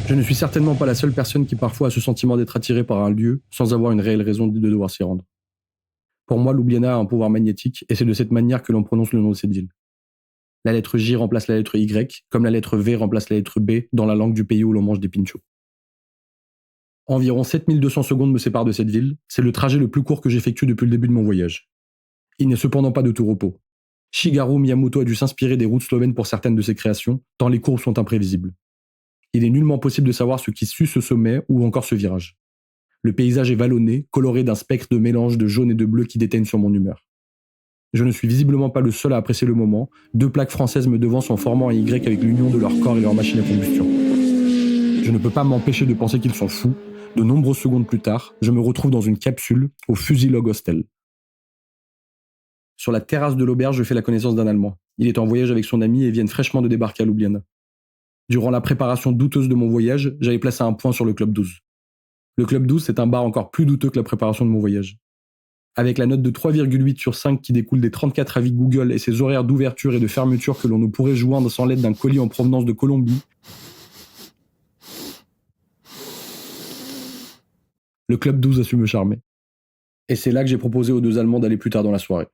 Je ne suis certainement pas la seule personne qui parfois a ce sentiment d'être attirée par un lieu sans avoir une réelle raison de devoir s'y rendre. Pour moi, Ljubljana a un pouvoir magnétique et c'est de cette manière que l'on prononce le nom de cette ville. La lettre J remplace la lettre Y, comme la lettre V remplace la lettre B dans la langue du pays où l'on mange des pinchos. Environ 7200 secondes me séparent de cette ville, c'est le trajet le plus court que j'effectue depuis le début de mon voyage. Il n'est cependant pas de tout repos. Shigeru Miyamoto a dû s'inspirer des routes slovènes pour certaines de ses créations, tant les courbes sont imprévisibles. Il est nullement possible de savoir ce qui suit ce sommet ou encore ce virage. Le paysage est vallonné, coloré d'un spectre de mélange de jaune et de bleu qui déteigne sur mon humeur. Je ne suis visiblement pas le seul à apprécier le moment, 2 plaques françaises me devancent en formant un Y avec l'union de leur corps et leur machine à combustion. Je ne peux pas m'empêcher de penser qu'ils sont fous. De nombreuses secondes plus tard, je me retrouve dans une capsule au Fusilog Hostel. Sur la terrasse de l'auberge, je fais la connaissance d'un Allemand. Il est en voyage avec son ami et vient fraîchement de débarquer à Ljubljana. Durant la préparation douteuse de mon voyage, j'avais placé un point sur le Club 12. Le Club 12, c'est un bar encore plus douteux que la préparation de mon voyage. Avec la note de 3,8 sur 5 qui découle des 34 avis Google et ses horaires d'ouverture et de fermeture que l'on ne pourrait joindre sans l'aide d'un colis en provenance de Colombie, le Club 12 a su me charmer. Et c'est là que j'ai proposé aux 2 Allemands d'aller plus tard dans la soirée.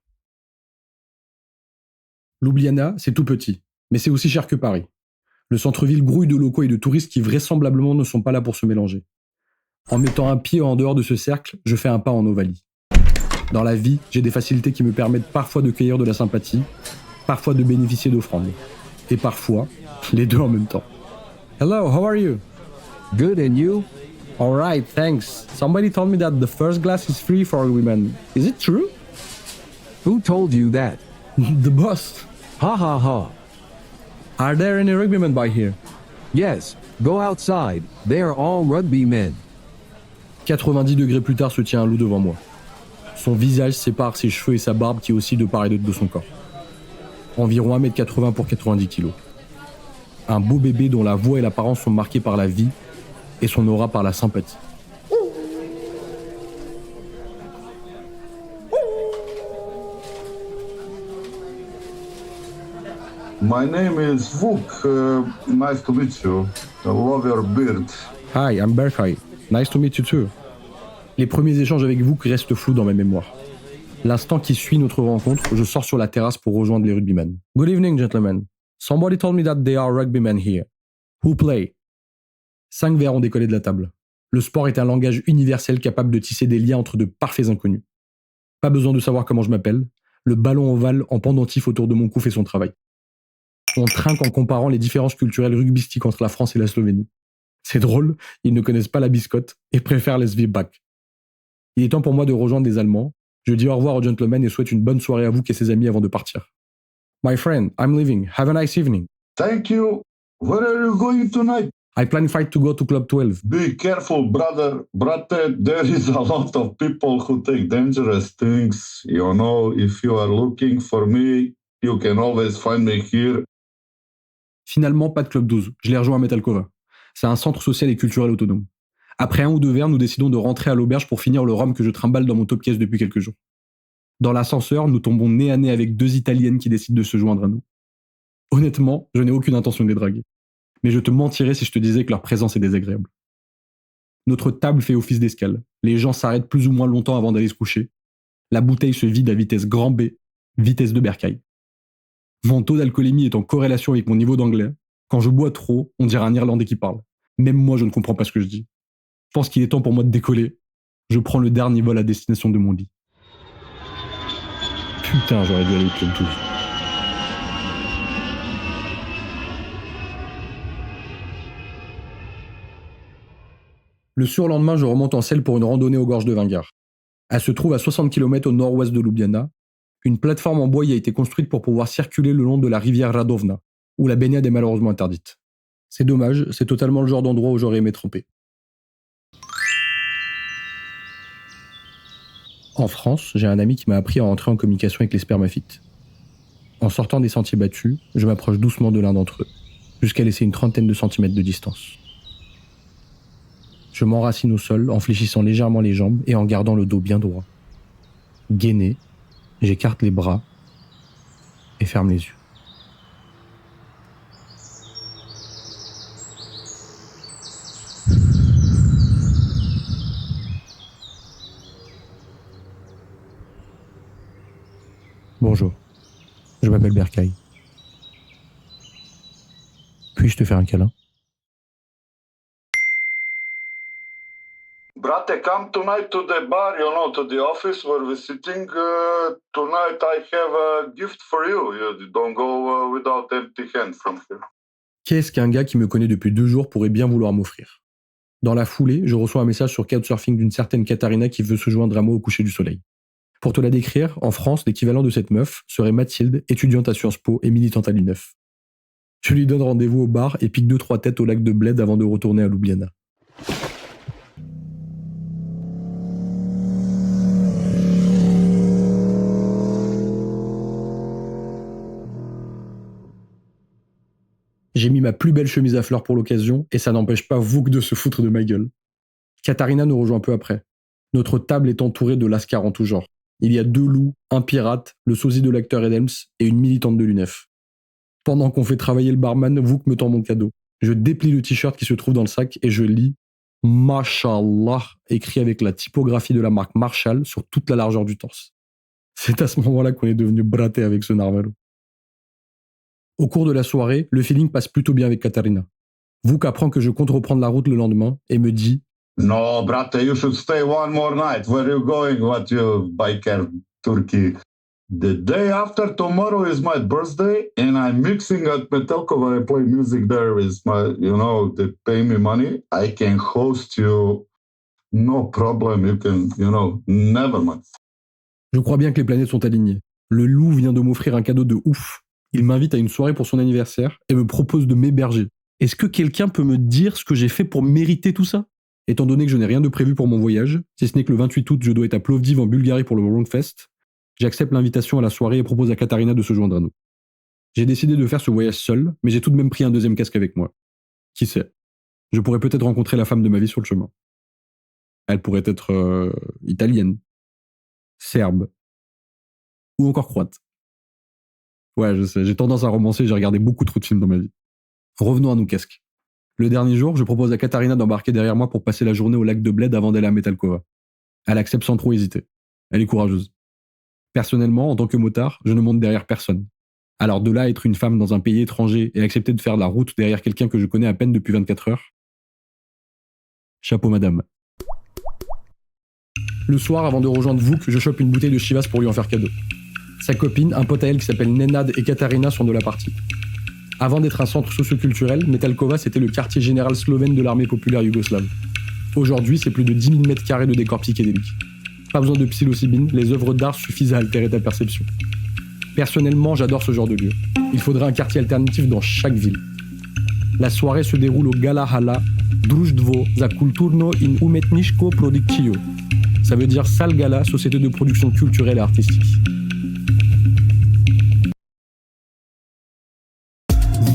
Ljubljana, c'est tout petit, mais c'est aussi cher que Paris. Le centre-ville grouille de locaux et de touristes qui vraisemblablement ne sont pas là pour se mélanger. En mettant un pied en dehors de ce cercle, je fais un pas en Ovalie. Dans la vie, j'ai des facilités qui me permettent parfois de cueillir de la sympathie, parfois de bénéficier d'offrandes. Et parfois, les deux en même temps. Hello, how are you? Good, and you? Alright, thanks. Somebody told me that the first glass is free for women. Is it true? Who told you that? The boss. Ha ha ha. Are there any rugbymen by here? Yes, go outside. They are all rugby men. 90 degrés plus tard se tient un loup devant moi. Son visage sépare ses cheveux et sa barbe qui oscillent de part et d'autre de son corps. Environ 1m80 pour 90 kg. Un beau bébé dont la voix et l'apparence sont marquées par la vie et son aura par la sympathie. My name is Vuk. Nice to meet you. I love your beard. Hi, I'm Berkay. Nice to meet you too. Les premiers échanges avec vous restent flous dans ma mémoire. L'instant qui suit notre rencontre, je sors sur la terrasse pour rejoindre les rugbymen. Good evening, gentlemen. Somebody told me that there are rugbymen here. Who play? 5 verres ont décollé de la table. Le sport est un langage universel capable de tisser des liens entre de parfaits inconnus. Pas besoin de savoir comment je m'appelle. Le ballon ovale en pendentif autour de mon cou fait son travail. On trinque en comparant les différences culturelles rugbystiques entre la France et la Slovénie. C'est drôle, ils ne connaissent pas la biscotte et préfèrent les Zwieback. Il est temps pour moi de rejoindre des Allemands. Je dis au revoir aux gentlemen et souhaite une bonne soirée à vous et ses amis avant de partir. My friend, I'm leaving. Have a nice evening. Thank you. Where are you going tonight? I plan to go to Club 12. Be careful, brother. Brother, there is a lot of people who take dangerous things. You know, if you are looking for me, you can always find me here. Finalement, pas de Club 12. Je l'ai rejoint à Metalkova. C'est un centre social et culturel autonome. Après 1 ou 2 verres, nous décidons de rentrer à l'auberge pour finir le rhum que je trimballe dans mon top case depuis quelques jours. Dans l'ascenseur, nous tombons nez à nez avec 2 Italiennes qui décident de se joindre à nous. Honnêtement, je n'ai aucune intention de les draguer. Mais je te mentirais si je te disais que leur présence est désagréable. Notre table fait office d'escale. Les gens s'arrêtent plus ou moins longtemps avant d'aller se coucher. La bouteille se vide à vitesse grand B, vitesse de Berkay. Mon taux d'alcoolémie est en corrélation avec mon niveau d'anglais. Quand je bois trop, on dirait un Irlandais qui parle. Même moi, je ne comprends pas ce que je dis. Je pense qu'il est temps pour moi de décoller. Je prends le dernier vol à destination de mon lit. Putain, j'aurais dû aller au Club 12. Le surlendemain, je remonte en selle pour une randonnée aux gorges de Vingar. Elle se trouve à 60 km au nord-ouest de Ljubljana. Une plateforme en bois y a été construite pour pouvoir circuler le long de la rivière Radovna, où la baignade est malheureusement interdite. C'est dommage, c'est totalement le genre d'endroit où j'aurais aimé tremper. En France, j'ai un ami qui m'a appris à entrer en communication avec les spermaphites. En sortant des sentiers battus, je m'approche doucement de l'un d'entre eux, jusqu'à laisser une trentaine de centimètres de distance. Je m'enracine au sol en fléchissant légèrement les jambes et en gardant le dos bien droit. Gainé, j'écarte les bras et ferme les yeux. Je m'appelle Berkay. Puis-je te faire un câlin? Brate, come tonight to the bar, to the office where we're sitting. Tonight I have a gift for you. You don't go without empty hands from here. Qu'est-ce qu'un gars qui me connaît depuis 2 jours pourrait bien vouloir m'offrir? Dans la foulée, je reçois un message sur Couchsurfing d'une certaine Katharina qui veut se joindre à moi au coucher du soleil. Pour te la décrire, en France, l'équivalent de cette meuf serait Mathilde, étudiante à Sciences Po et militante à l'UNEF. Je lui donne rendez-vous au bar et pique 2-3 têtes au lac de Bled avant de retourner à Ljubljana. J'ai mis ma plus belle chemise à fleurs pour l'occasion et ça n'empêche pas Vuk de se foutre de ma gueule. Katharina nous rejoint peu après. Notre table est entourée de lascars en tout genre. Il y a 2 loups, un pirate, le sosie de l'acteur Edelms et une militante de l'UNEF. Pendant qu'on fait travailler le barman, Vuk me tend mon cadeau. Je déplie le t-shirt qui se trouve dans le sac et je lis « Mashallah » écrit avec la typographie de la marque Marshall sur toute la largeur du torse. C'est à ce moment-là qu'on est devenu braté avec ce narvalo. Au cours de la soirée, le feeling passe plutôt bien avec Katharina. Vuk apprend que je compte reprendre la route le lendemain et me dit « No, brate, you should stay one more night. Where are you going? What, you biker Turkey? The day after tomorrow is my birthday and I'm mixing at Metelkova. I play music there with my, they pay me money. I can host you. No problem. You can, never mind. » Je crois bien que les planètes sont alignées. Le loup vient de m'offrir un cadeau de ouf. Il m'invite à une soirée pour son anniversaire et me propose de m'héberger. Est-ce que quelqu'un peut me dire ce que j'ai fait pour mériter tout ça? Étant donné que je n'ai rien de prévu pour mon voyage, si ce n'est que le 28 août, je dois être à Plovdiv en Bulgarie pour le Wrongfest, j'accepte l'invitation à la soirée et propose à Katharina de se joindre à nous. J'ai décidé de faire ce voyage seul, mais j'ai tout de même pris un 2e casque avec moi. Qui sait? Je pourrais peut-être rencontrer la femme de ma vie sur le chemin. Elle pourrait être italienne, serbe, ou encore croate. Ouais, je sais, j'ai tendance à romancer, j'ai regardé beaucoup trop de films dans ma vie. Revenons à nos casques. Le dernier jour, je propose à Katharina d'embarquer derrière moi pour passer la journée au lac de Bled avant d'aller à Metalkova. Elle accepte sans trop hésiter. Elle est courageuse. Personnellement, en tant que motard, je ne monte derrière personne. Alors de là à être une femme dans un pays étranger et accepter de faire la route derrière quelqu'un que je connais à peine depuis 24 heures. Chapeau madame. Le soir, avant de rejoindre Vuk, je chope une bouteille de Chivas pour lui en faire cadeau. Sa copine, un pote à elle qui s'appelle Nenad et Katharina sont de la partie. Avant d'être un centre socio-culturel, Metalkova c'était le quartier général slovène de l'armée populaire yougoslave. Aujourd'hui, c'est plus de 10 000 m² de décors psychédéliques. Pas besoin de psilocybine, les œuvres d'art suffisent à altérer ta perception. Personnellement, j'adore ce genre de lieu. Il faudrait un quartier alternatif dans chaque ville. La soirée se déroule au Gala Hala Društvo za kulturno in umetničko produkcijo. Ça veut dire salle gala, société de production culturelle et artistique.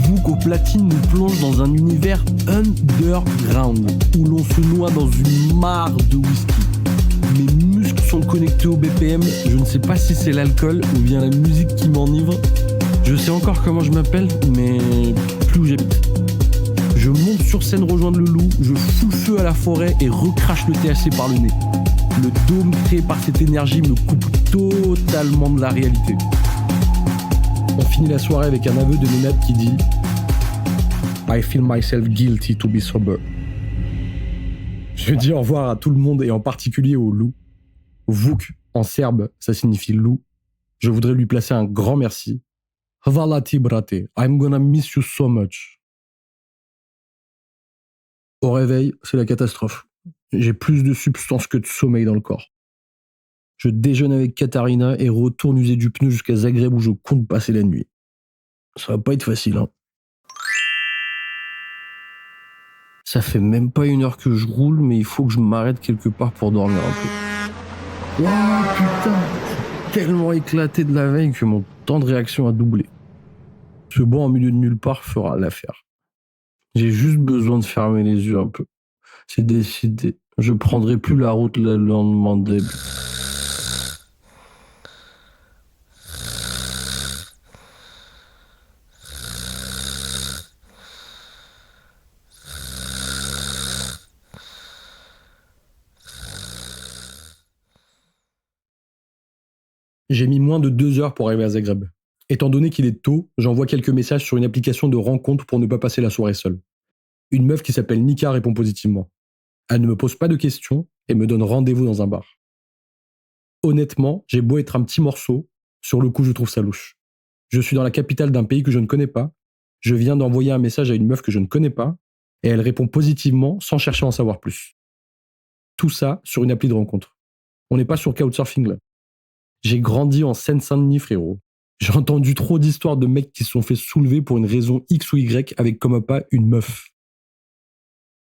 Vuk au platine nous plonge dans un univers underground où l'on se noie dans une mare de whisky. Mes muscles sont connectés au BPM, je ne sais pas si c'est l'alcool ou bien la musique qui m'enivre. Je sais encore comment je m'appelle, mais plus où j'habite. Je monte sur scène rejoindre le loup, je fous le feu à la forêt et recrache le THC par le nez. Le dôme créé par cette énergie me coupe totalement de la réalité. On finit la soirée avec un aveu de Nenad qui dit « I feel myself guilty to be sober ». Je dis au revoir à tout le monde et en particulier au loup. Vuk, en serbe, ça signifie loup. Je voudrais lui placer un grand merci. Hvala ti, brate. I'm gonna miss you so much. Au réveil, c'est la catastrophe. J'ai plus de substance que de sommeil dans le corps. Je déjeune avec Katharina et retourne user du pneu jusqu'à Zagreb où je compte passer la nuit. Ça va pas être facile, hein. Ça fait même pas 1 heure que je roule, mais il faut que je m'arrête quelque part pour dormir un peu. Waouh, putain, j'ai tellement éclaté de la veille que mon temps de réaction a doublé. Ce banc en milieu de nulle part fera l'affaire. J'ai juste besoin de fermer les yeux un peu. C'est décidé. Je prendrai plus la route le lendemain de début. J'ai mis moins de 2 heures pour arriver à Zagreb. Étant donné qu'il est tôt, j'envoie quelques messages sur une application de rencontre pour ne pas passer la soirée seule. Une meuf qui s'appelle Nika répond positivement. Elle ne me pose pas de questions et me donne rendez-vous dans un bar. Honnêtement, j'ai beau être un petit morceau, sur le coup je trouve ça louche. Je suis dans la capitale d'un pays que je ne connais pas, je viens d'envoyer un message à une meuf que je ne connais pas, et elle répond positivement sans chercher à en savoir plus. Tout ça sur une appli de rencontre. On n'est pas sur Couchsurfing là. J'ai grandi en Seine-Saint-Denis, frérot. J'ai entendu trop d'histoires de mecs qui se sont fait soulever pour une raison X ou Y avec comme appât une meuf.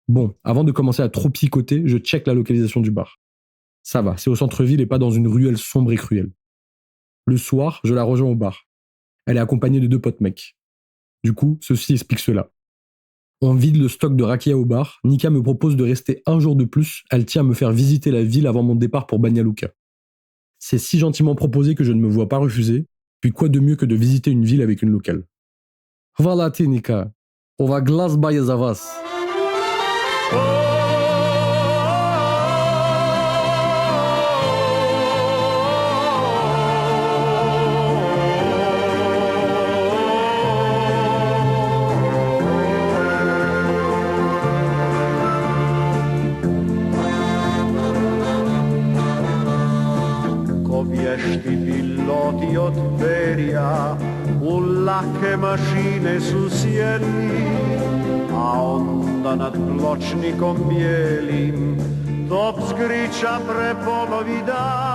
Bon, avant de commencer à trop psychoter, je check la localisation du bar. Ça va, c'est au centre-ville et pas dans une ruelle sombre et cruelle. Le soir, je la rejoins au bar. Elle est accompagnée de 2 potes mecs. Du coup, ceci explique cela. On vide le stock de rakia au bar, Nika me propose de rester un jour de plus, elle tient à me faire visiter la ville avant mon départ pour Banja Luka. C'est si gentiment proposé que je ne me vois pas refuser, puis quoi de mieux que de visiter une ville avec une locale. Voilà, Nika, on va glasbaye za vas. Vješti piloti od perja u lake mašine su sjeli, a onda nad pločnikom bijelim top zgriča prepolovi dan.